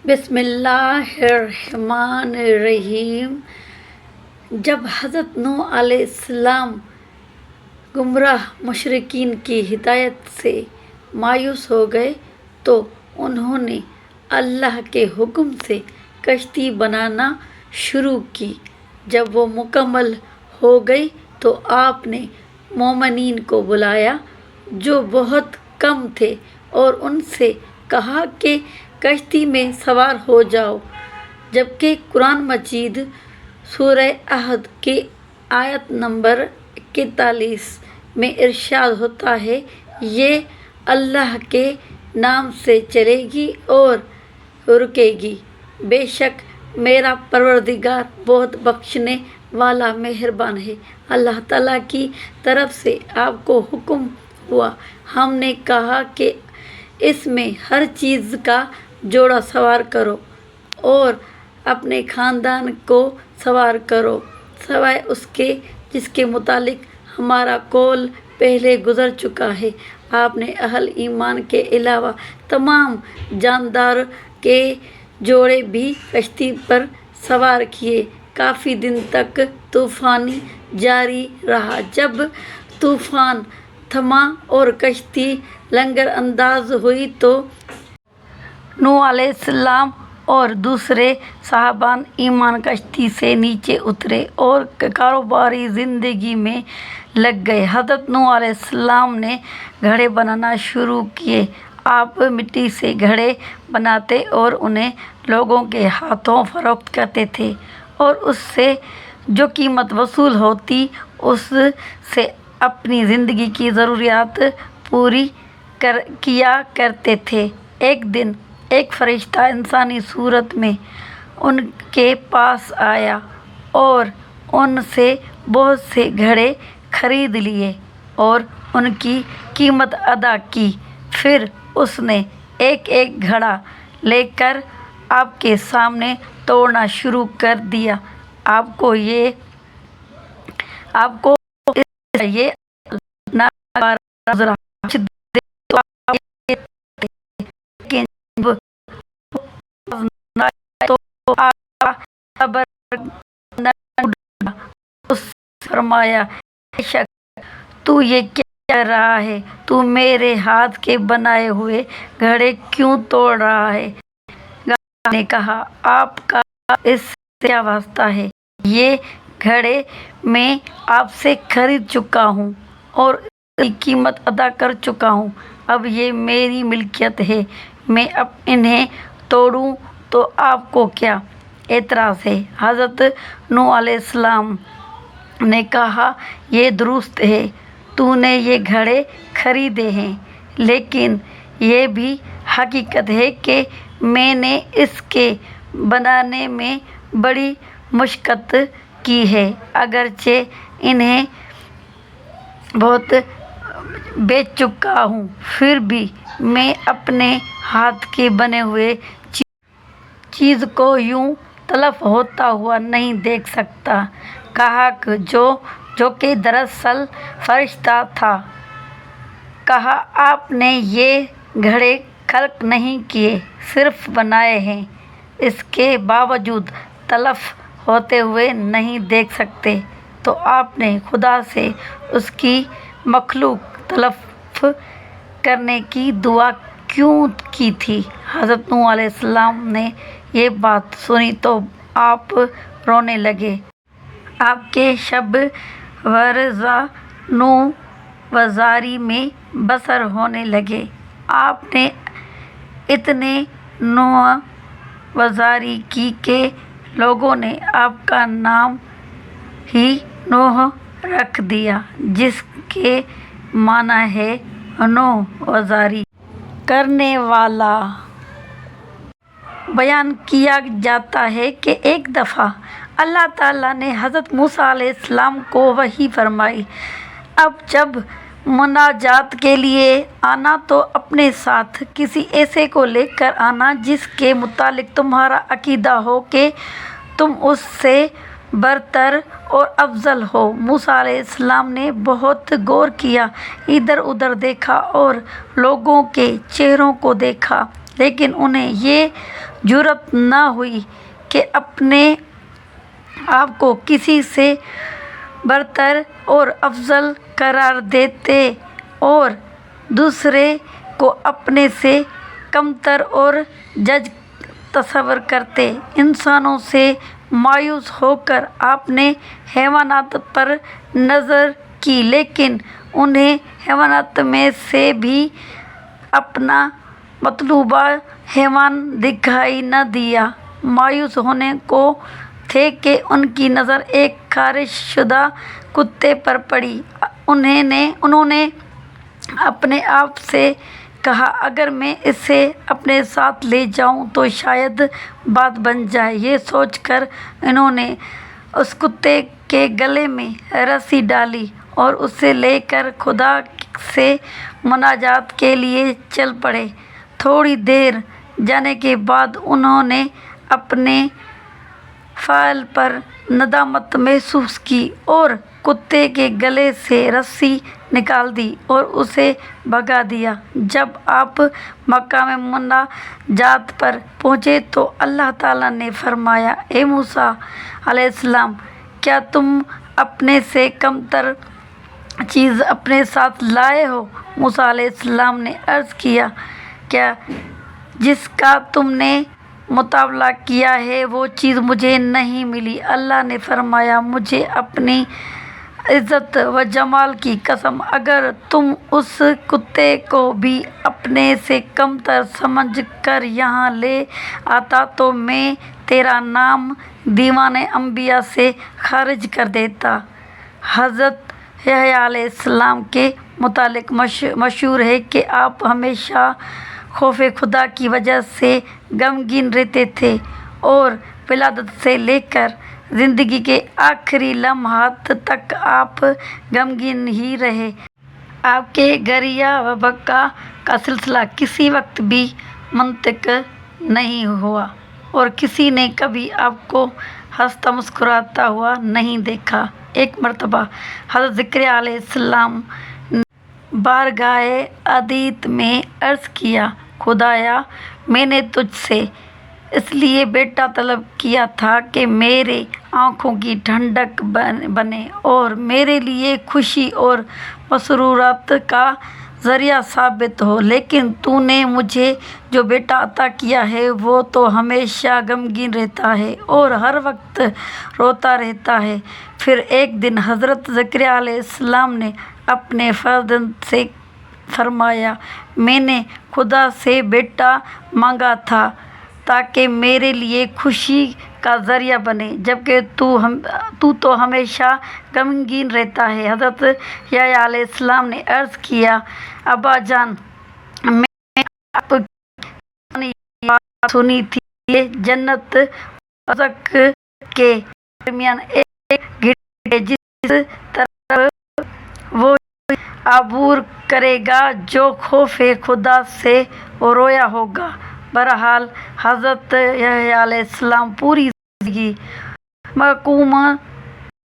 بسم اللہ الرحمن الرحیم۔ جب حضرت نوح علیہ السلام گمراہ مشرکین کی ہدایت سے مایوس ہو گئے تو انہوں نے اللہ کے حکم سے کشتی بنانا شروع کی۔ جب وہ مکمل ہو گئی تو آپ نے مومنین کو بلایا جو بہت کم تھے اور ان سے کہا کہ کشتی میں سوار ہو جاؤ، جبکہ قرآن مجید سورہ احد کی آیت نمبر 41 میں ارشاد ہوتا ہے، یہ اللہ کے نام سے چلے گی اور رکے گی، بے شک میرا پروردگار بہت بخشنے والا مہربان ہے۔ اللہ تعالیٰ کی طرف سے آپ کو حکم ہوا، ہم نے کہا کہ اس میں ہر چیز کا جوڑا سوار کرو اور اپنے خاندان کو سوار کرو، سوائے اس کے جس کے متعلق ہمارا قول پہلے گزر چکا ہے۔ آپ نے اہل ایمان کے علاوہ تمام جاندار کے جوڑے بھی کشتی پر سوار کیے۔ کافی دن تک طوفان جاری رہا۔ جب طوفان تھما اور کشتی لنگر انداز ہوئی تو نوح علیہ السلام اور دوسرے صاحبان ایمان کشتی سے نیچے اترے اور کاروباری زندگی میں لگ گئے۔ حضرت نوح علیہ السلام نے گھڑے بنانا شروع کیے۔ آپ مٹی سے گھڑے بناتے اور انہیں لوگوں کے ہاتھوں فروخت کرتے تھے اور اس سے جو قیمت وصول ہوتی اس سے اپنی زندگی کی ضروریات پوری کیا کرتے تھے۔ ایک دن ایک فرشتہ انسانی صورت میں ان کے پاس آیا اور ان سے بہت سے گھڑے خرید لیے اور ان کی قیمت ادا کی۔ پھر اس نے ایک ایک گھڑا لے کر آپ کے سامنے توڑنا شروع کر دیا۔ آپ کو یہ ناگوار گزرا۔ کچھ دیر تو آپ یہ تھے، لیکن جب آواز نہ آئی تو آپ کا صبر نہ ٹوٹا۔ اس نے فرمایا، اے شخص، تو یہ کیا کر رہا ہے؟ تو میرے ہاتھ کے بنائے ہوئے گھڑے کیوں توڑ رہا ہے؟ گھڑے نے کہا، آپ کا اس سے کیا واسطہ ہے؟ یہ گھڑے میں آپ سے خرید چکا ہوں اور اس کی قیمت ادا کر چکا ہوں۔ اب یہ میری ملکیت ہے، میں اب انہیں توڑوں تو آپ کو کیا اعتراض ہے؟ حضرت نوح علیہ السلام نے کہا، یہ درست ہے، تو نے یہ گھڑے خریدے ہیں، لیکن یہ بھی حقیقت ہے کہ میں نے اس کے بنانے میں بڑی مشقت کی ہے۔ اگرچہ انہیں بہت بیچ چکا ہوں، پھر بھی میں اپنے ہاتھ کے بنے ہوئے چیز کو یوں تلف ہوتا ہوا نہیں دیکھ سکتا۔ کہا جو کہ دراصل فرشتہ تھا، کہا، آپ نے یہ گھڑے خلق نہیں کیے، صرف بنائے ہیں، اس کے باوجود تلف ہوتے ہوئے نہیں دیکھ سکتے تو آپ نے خدا سے اس کی مخلوق تلف کرنے کی دعا کیوں کی تھی؟ حضرت نوح علیہ السلام نے یہ بات سنی تو آپ رونے لگے۔ آپ کے شب و روز نوح وزاری میں بسر ہونے لگے۔ آپ نے اتنے نوح وزاری کی کہ لوگوں نے آپ کا نام ہی نوح رکھ دیا، جس کے معنی ہے نوح وزاری کرنے والا۔ بیان کیا جاتا ہے کہ ایک دفعہ اللہ تعالیٰ نے حضرت موسیٰ علیہ السلام کو وحی فرمائی، اب جب مناجات کے لیے آنا تو اپنے ساتھ کسی ایسے کو لے کر آنا جس کے متعلق تمہارا عقیدہ ہو کہ تم اس سے برتر اور افضل ہو۔ موسیٰ علیہ السلام نے بہت غور کیا، ادھر ادھر دیکھا اور لوگوں کے چہروں کو دیکھا، لیکن انہیں یہ جرأت نہ ہوئی کہ اپنے آپ کو کسی سے برتر اور افضل قرار دیتے اور دوسرے کو اپنے سے کمتر اور جج تصور کرتے۔ انسانوں سے مایوس ہو کر آپ نے حیوانات پر نظر کی، لیکن انہیں حیوانات میں سے بھی اپنا مطلوبہ حیوان دکھائی نہ دیا۔ مایوس ہونے کو تھے کہ ان کی نظر ایک خارش شدہ کتے پر پڑی۔ انہوں نے اپنے آپ سے کہا، اگر میں اسے اپنے ساتھ لے جاؤں تو شاید بات بن جائے۔ یہ سوچ کر انہوں نے اس کتے کے گلے میں رسی ڈالی اور اسے لے کر خدا سے مناجات کے لیے چل پڑے۔ تھوڑی دور جانے کے بعد انہوں نے اپنے فعل پر ندامت محسوس کی اور کتے کے گلے سے رسی نکال دی اور اسے بھگا دیا۔ جب آپ مقام مناجات پر پہنچے تو اللہ تعالیٰ نے فرمایا، اے موسیٰ علیہ السلام، کیا تم اپنے سے کمتر چیز اپنے ساتھ لائے ہو؟ موسیٰ علیہ السلام نے عرض کیا، کیا جس کا تم نے مطالبہ کیا ہے وہ چیز مجھے نہیں ملی؟ اللہ نے فرمایا، مجھے اپنی عزت و جمال کی قسم، اگر تم اس کتے کو بھی اپنے سے کمتر سمجھ کر یہاں لے آتا تو میں تیرا نام دیوان انبیاء سے خارج کر دیتا۔ حضرت یحییٰ علیہ السلام کے متعلق مشہور ہے کہ آپ ہمیشہ خوف خدا کی وجہ سے غمگین رہتے تھے اور ولادت سے لے کر زندگی کے آخری لمحات تک آپ غمگین ہی رہے۔ آپ کے گریہ و بکا کا سلسلہ کسی وقت بھی منقطع نہیں ہوا اور کسی نے کبھی آپ کو ہنستا مسکراتا ہوا نہیں دیکھا۔ ایک مرتبہ حضرت زکریا علیہ السلام نے بارگاہ الہیت میں عرض کیا، خدایا، میں نے تجھ سے اس لیے بیٹا طلب کیا تھا کہ میرے آنکھوں کی ٹھنڈک بنے اور میرے لیے خوشی اور مسرت کا ذریعہ ثابت ہو، لیکن تو نے مجھے جو بیٹا عطا کیا ہے وہ تو ہمیشہ غمگین رہتا ہے اور ہر وقت روتا رہتا ہے۔ پھر ایک دن حضرت زکریا علیہ السلام نے اپنے فرزند سے فرمایا، میں نے خدا سے بیٹا مانگا تھا تاکہ میرے لیے خوشی کا ذریعہ بنے، جبکہ تو تو ہمیشہ غمگین رہتا ہے۔ حضرت یحییٰ علیہ السلام نے عرض کیا، ابا جان، میں آپ کی بات سنی تھی کہ جنت اور دوزخ کے درمیان ایک گھاٹی ہے جس طرف وہ عبور کرے گا جو خوف خدا سے رویا ہوگا۔ بہرحال حضرت یحییٰ علیہ السلام پوری زندگی محکوم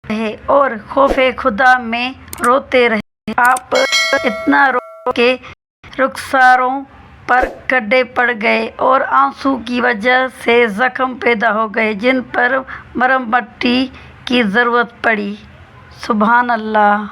رہے اور خوف خدا میں روتے رہے۔ آپ اتنا روئے کہ رخساروں پر گڈھے پڑ گئے اور آنسو کی وجہ سے زخم پیدا ہو گئے جن پر مرہم پٹی کی ضرورت پڑی۔ سبحان اللہ۔